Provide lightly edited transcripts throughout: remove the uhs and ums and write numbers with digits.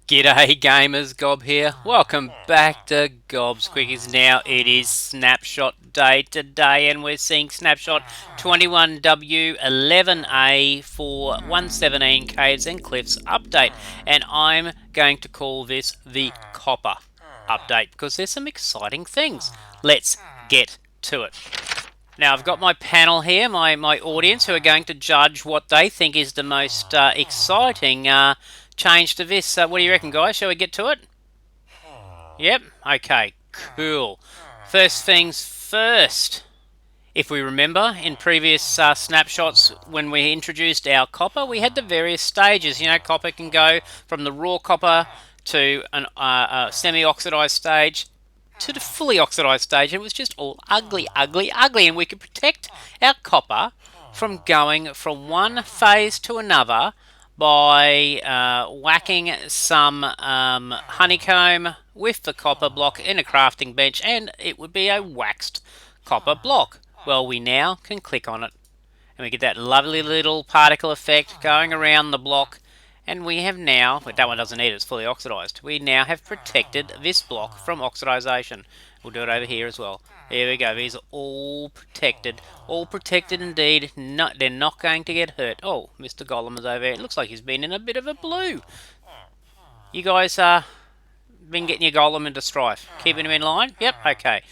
G'day gamers, Gob here. Welcome back to Gob's Quickies. Now it is Snapshot Day today and we're seeing Snapshot 21W11A for 117 Caves and Cliffs update. And I'm going to call this the Copper update because there's some exciting things. Let's get to it. Now I've got my panel here, my audience, who are going to judge what they think is the most exciting change to this. What do you reckon, guys? Shall we get to it? Yep. Okay. Cool. First things first. If we remember, in previous snapshots, when we introduced our copper, we had the various stages. You know, copper can go from the raw copper to a semi-oxidized stage to the fully oxidized stage. It was just all ugly, ugly, ugly, and we could protect our copper from going from one phase to another by whacking some honeycomb with the copper block in a crafting bench, and it would be a waxed copper block. Well, we now can click on it and we get that lovely little particle effect going around the block, and we have now, but that one doesn't need it, it's fully oxidized. We now have protected this block from oxidization. We'll do it over here as well. There we go. These are all protected indeed. No, they're not going to get hurt. Oh, Mr. Golem is over there. It looks like he's been in a bit of a blue. You guys been getting your Golem into strife. Keeping him in line? Yep, okay.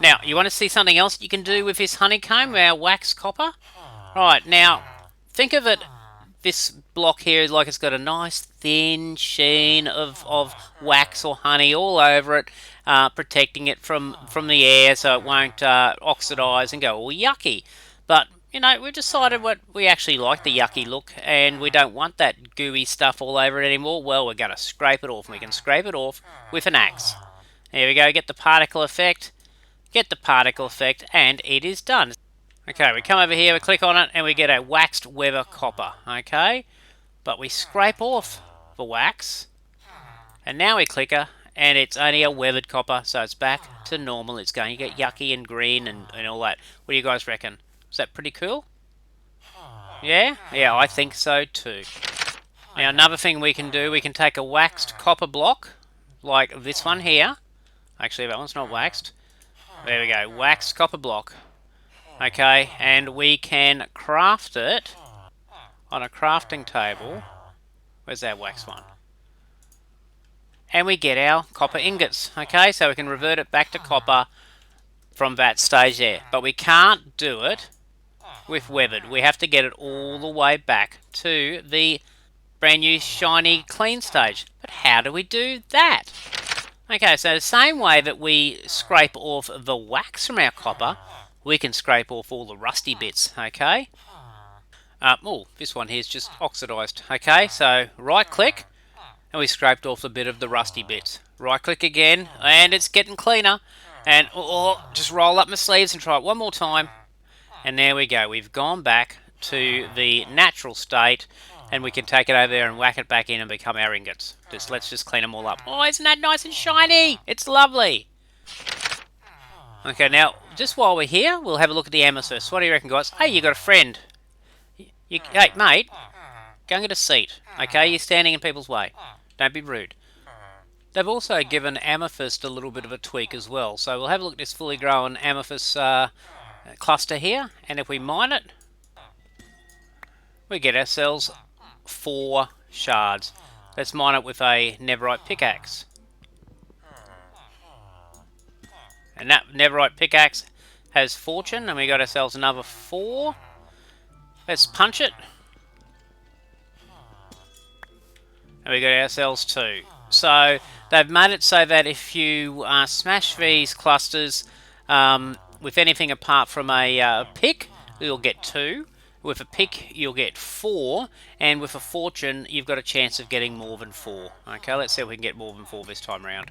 Now, you want to see something else you can do with this honeycomb, our wax copper? Right, now, think of it, this block here is like it's got a nice thin sheen of wax or honey all over it, protecting it from the air so it won't oxidize and go all yucky. But, you know, we've decided what we actually like the yucky look, and we don't want that gooey stuff all over it anymore. Well, we're going to scrape it off, and we can scrape it off with an axe. There we go, get the particle effect, and it is done. Okay, we come over here, we click on it, and we get a waxed weather copper, okay? But we scrape off the wax, and now we click her, and it's only a weathered copper, so it's back to normal. It's going to get yucky and green and all that. What do you guys reckon? Is that pretty cool? Yeah? Yeah, I think so too. Now, another thing we can do, we can take a waxed copper block, like this one here. Actually, that one's not waxed. There we go, waxed copper block. Okay, and we can craft it on a crafting table. Where's that wax one? And we get our copper ingots. Okay, so we can revert it back to copper from that stage there. But we can't do it with weathered. We have to get it all the way back to the brand new shiny clean stage. But how do we do that? Okay, so the same way that we scrape off the wax from our copper, we can scrape off all the rusty bits, okay? Oh, this one here is just oxidized. Okay, so right click, and we scraped off a bit of the rusty bits. Right click again, and it's getting cleaner. And just roll up my sleeves and try it one more time. And there we go, we've gone back to the natural state, and we can take it over there and whack it back in and become our ingots. Let's just clean them all up. Oh, isn't that nice and shiny? It's lovely. Okay, now, just while we're here, we'll have a look at the amethyst. What do you reckon, guys? Hey, you got a friend. Hey, mate, go and get a seat. Okay, you're standing in people's way. Don't be rude. They've also given amethyst a little bit of a tweak as well. So we'll have a look at this fully grown amethyst cluster here. And if we mine it, we get ourselves 4 shards. Let's mine it with a netherite pickaxe. And that netherite pickaxe has fortune, and we got ourselves another 4. Let's punch it. And we got ourselves 2. So they've made it so that if you smash these clusters with anything apart from a pick, you'll get 2. With a pick, you'll get 4, and with a fortune, you've got a chance of getting more than 4. Okay, let's see if we can get more than 4 this time around.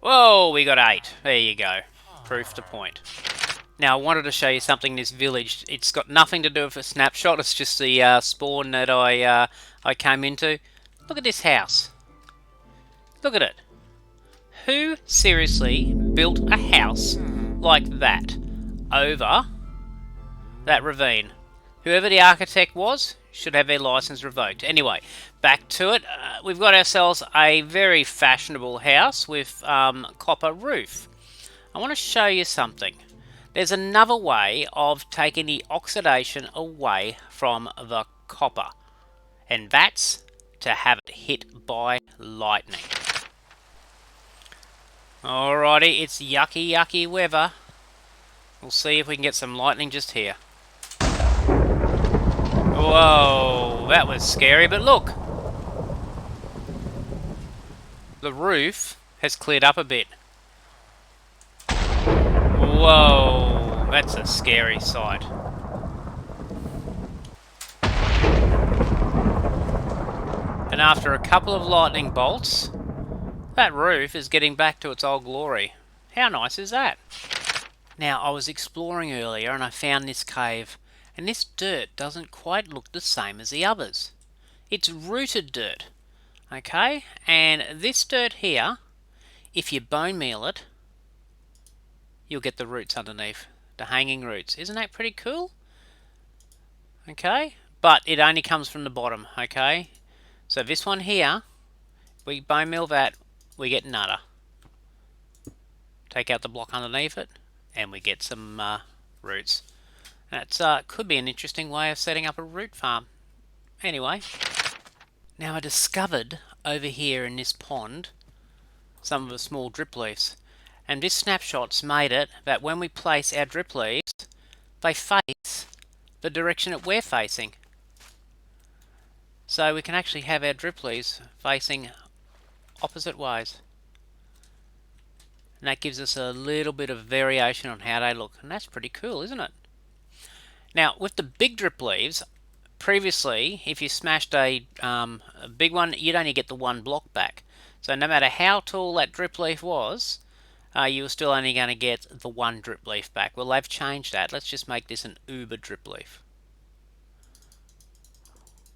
Whoa, we got 8. There you go. Proof to point. Now, I wanted to show you something in this village. It's got nothing to do with a snapshot. It's just the spawn that I came into. Look at this house. Look at it. Who seriously built a house like that over that ravine? Whoever the architect was should have their license revoked. Anyway, back to it. We've got ourselves a very fashionable house with copper roof. I want to show you something. There's another way of taking the oxidation away from the copper, and that's to have it hit by lightning. Alrighty, it's yucky weather. We'll see if we can get some lightning just here. Whoa, that was scary, but look! The roof has cleared up a bit. Whoa, that's a scary sight. And after a couple of lightning bolts, that roof is getting back to its old glory. How nice is that? Now, I was exploring earlier and I found this cave, and this dirt doesn't quite look the same as the others. It's rooted dirt, okay? And this dirt here, if you bone meal it, you'll get the roots underneath, the hanging roots. Isn't that pretty cool? Okay, but it only comes from the bottom, okay? So this one here, we bone meal that, we get nada. Take out the block underneath it, and we get some roots. That's could be an interesting way of setting up a root farm. Anyway, now I discovered over here in this pond some of the small drip leaves, and this snapshot's made it that when we place our drip leaves, they face the direction that we're facing. So we can actually have our drip leaves facing opposite ways. And that gives us a little bit of variation on how they look, and that's pretty cool, isn't it? Now, with the big drip leaves, previously, if you smashed a big one, you'd only get the one block back. So no matter how tall that drip leaf was, you were still only going to get the one drip leaf back. Well, they've changed that. Let's just make this an uber drip leaf.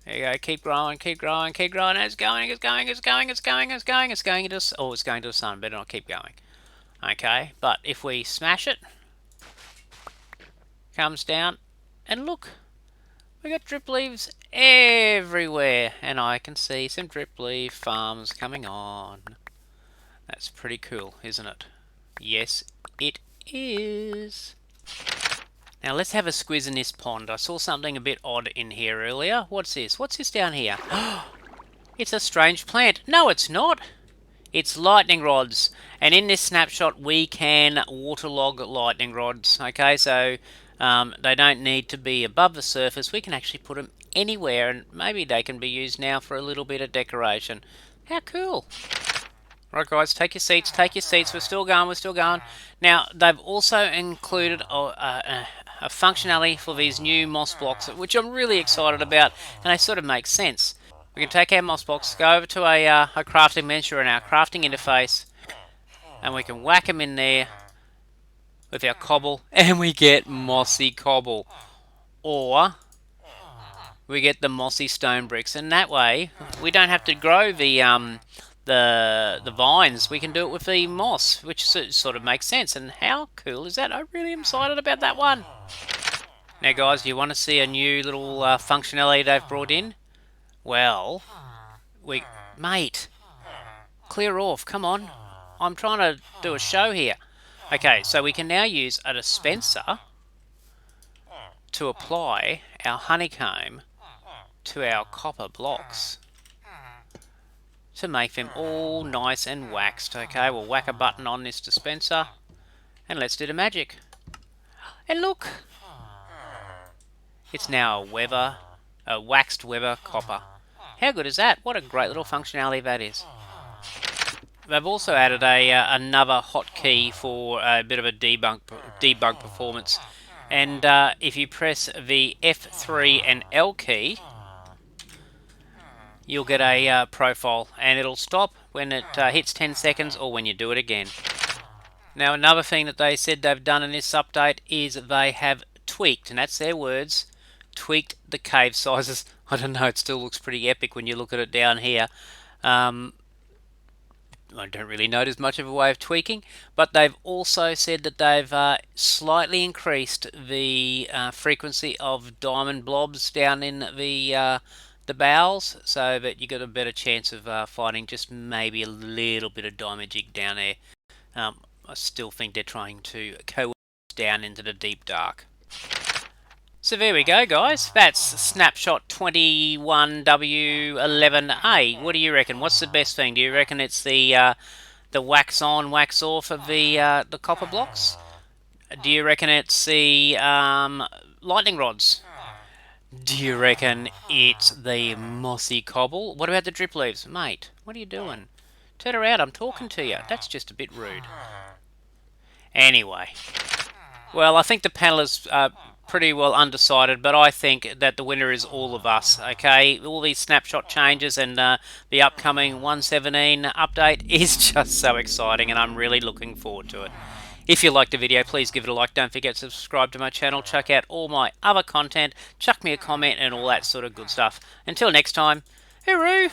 There you go. Keep growing, keep growing, keep growing. It's going, it's going, it's going, it's going, it's going, it's going into... Oh, it's going to the sun. Better not keep going. Okay, but if we smash it, comes down, and look, we got drip leaves everywhere, and I can see some drip leaf farms coming on. That's pretty cool, isn't it? Yes, it is. Now let's have a squiz in this pond. I saw something a bit odd in here earlier. What's this? What's this down here? It's a strange plant. No, it's not. It's lightning rods, and in this snapshot we can waterlog lightning rods. Okay, so they don't need to be above the surface. We can actually put them anywhere, and maybe they can be used now for a little bit of decoration. How cool! Right, guys, take your seats, take your seats. We're still going, we're still going. Now, they've also included a functionality for these new moss blocks, which I'm really excited about, and they sort of make sense. We can take our moss blocks, go over to a crafting menu in our crafting interface, and we can whack them in there with our cobble, and we get mossy cobble. Or we get the mossy stone bricks, and that way we don't have to grow the vines. We can do it with the moss, which sort of makes sense. And how cool is that? I really am excited about that one. Now, guys, do you want to see a new little functionality they've brought in? Well, mate, clear off, come on. I'm trying to do a show here. Okay, so we can now use a dispenser to apply our honeycomb to our copper blocks to make them all nice and waxed. Okay, we'll whack a button on this dispenser and let's do the magic. And look, it's now a waxed weather copper. How good is that? What a great little functionality that is. They've also added another hotkey for a bit of a debug performance. And if you press the F3 and L key, you'll get a profile, and it'll stop when it hits 10 seconds or when you do it again. Now, another thing that they said they've done in this update is they have tweaked, and that's their words, tweaked the cave sizes. I don't know, it still looks pretty epic when you look at it down here. I don't really notice much of a way of tweaking, but they've also said that they've slightly increased the frequency of diamond blobs down in the the bowels so that you got a better chance of finding just maybe a little bit of damaging down there. I still think they're trying to coerce down into the deep dark. So there we go, guys. That's Snapshot 21W11A. What do you reckon? What's the best thing? Do you reckon it's the wax on, wax off of the copper blocks? Do you reckon it's the lightning rods? Do you reckon it's the mossy cobble? What about the drip leaves? Mate, what are you doing? Turn around, I'm talking to you. That's just a bit rude. Anyway. Well, I think the panel is pretty well undecided, but I think that the winner is all of us, okay? All these snapshot changes and the upcoming 117 update is just so exciting, and I'm really looking forward to it. If you liked the video, please give it a like. Don't forget to subscribe to my channel. Check out all my other content. Chuck me a comment and all that sort of good stuff. Until next time, hooroo!